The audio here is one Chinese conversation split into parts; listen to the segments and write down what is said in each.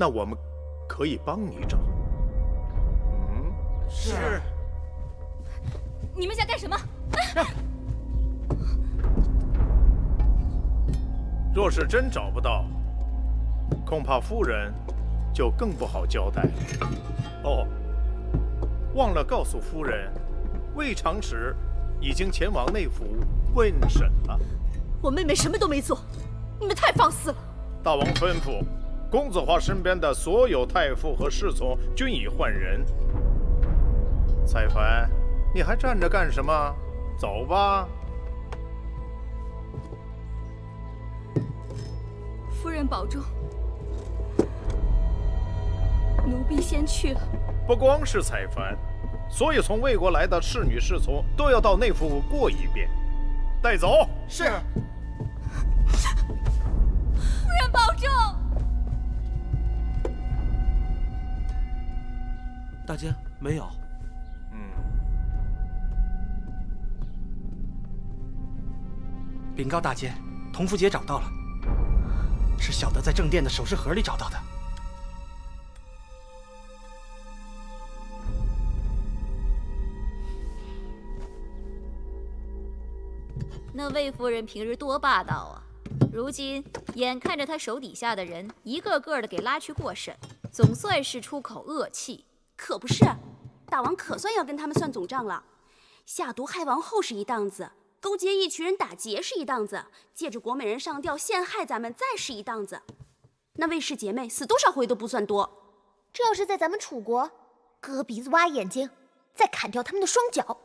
那我们可以幫你找。是。你们想幹什麼？若是真找不到，恐怕夫人就更不好交代了。哦，忘了告訴夫人，魏长史已經前往內府問審了。我妹妹什麼都沒做，你們太放肆了。大王吩咐，公子華身邊的所有太傅和侍從均已換人。采凡，你還站着幹什麼？走吧。夫人保重，奴婢先去了。不光是采凡，所有從魏國來的侍女侍從都要到內府過一遍，帶走。是。夫人保重。大监沒有。禀告大監，同福節找到了，是小的在正殿的首飾盒裡找到的。那魏夫人平日多霸道啊！如今眼看着她手底下的人一個個的給拉去過審，總算是出口惡氣。可不是，大王可算要跟他們算總賬了。下毒害王後是一檔子，勾結一群人打劫是一檔子，借着國美人上吊陷害咱們再是一檔子。那魏氏姐妹死多少回都不算多。這要是在咱們楚國，割鼻子挖眼睛，再砍掉他們的雙腳，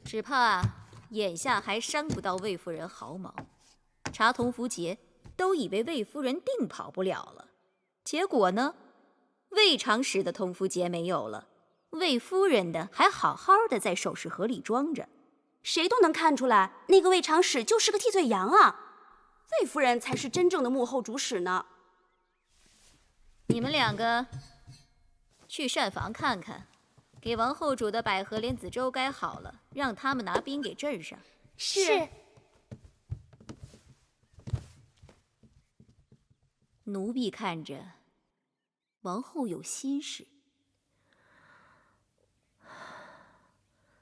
只怕眼下還傷不到魏夫人毫毛。查同福節都以為魏夫人定跑不了了，結果呢，魏長史的同福節沒有了，魏夫人的還好好的在首飾盒裡裝着。誰都能看出來，那個魏長史就是個替罪羊啊！魏夫人才是真正的幕後主使呢。你們兩個去膳房看看，給王後煮的百合蓮子粥該好了，讓他們拿兵給鎮上。是。奴婢看着，王後有心事。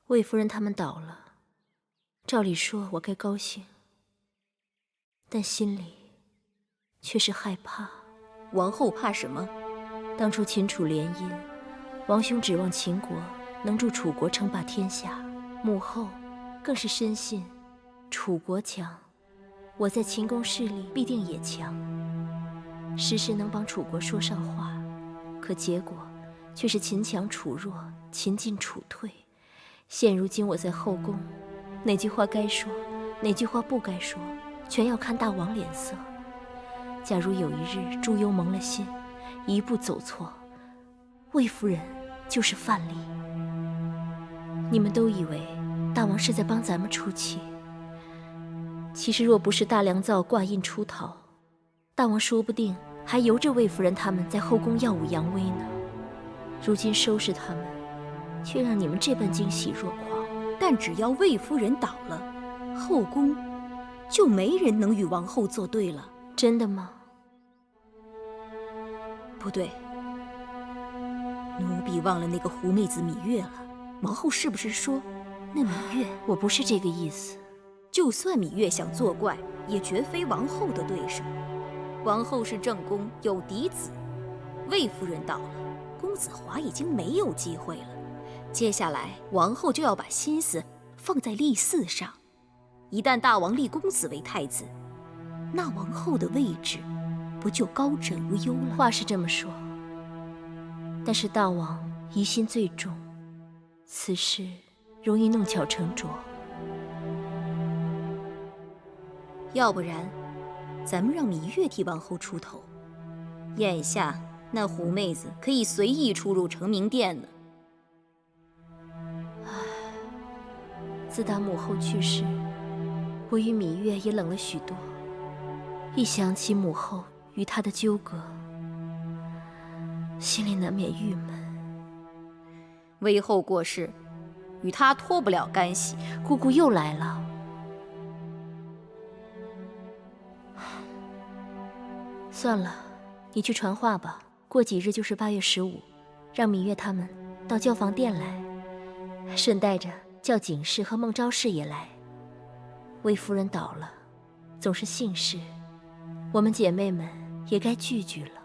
魏夫人他們倒了，照理說我該高興，但心裡卻是害怕。王後怕什麼？當初秦楚聯姻，王兄指望秦國能助楚國稱霸天下，母後更是深信楚國強，我在秦宮勢力必定也強，時時能幫楚國說上話。可結果卻是秦強楚弱，秦進楚退。現如今我在後宮，哪句話該說，哪句話不該說，全要看大王臉色。假如有一日朱由蒙了心，一步走錯，魏夫人就是范例。你們都以為大王是在幫咱們出氣，其實若不是大良造掛印出逃，大王說不定還由着魏夫人他們在後宮耀武揚威呢。如今收拾他們，卻讓你們這般驚喜若狂。但只要魏夫人倒了，後宮就沒人能與王後作對了。真的嗎？不對，奴婢忘了那個狐妹子羋月了。王後是不是說那羋月？我不是這個意思。就算羋月想作怪，也絕非王後的對手。王後是正宮，有嫡子，魏夫人倒了，公子華已經沒有機會了。接下來，王後就要把心思放在立嗣上。一旦大王立公子為太子，那王後的位置不就高枕無憂了？話是這麼說，但是大王疑心最重，此事容易弄巧成拙。要不然，咱們讓羋月替王後出頭。眼下那狐妹子可以隨意出入成明殿呢。自打母後去世，我與羋月也冷了許多。一想起母後與她的糾葛，心裡難免鬱悶。魏後過世，與她脫不了干係。姑姑又來了。算了，你去傳話吧。過幾日就是8月15，讓芈月他們到交房殿來，顺带着叫景氏和孟昭氏也来。魏夫人倒了，总是幸事，我們姐妹們也该聚聚了。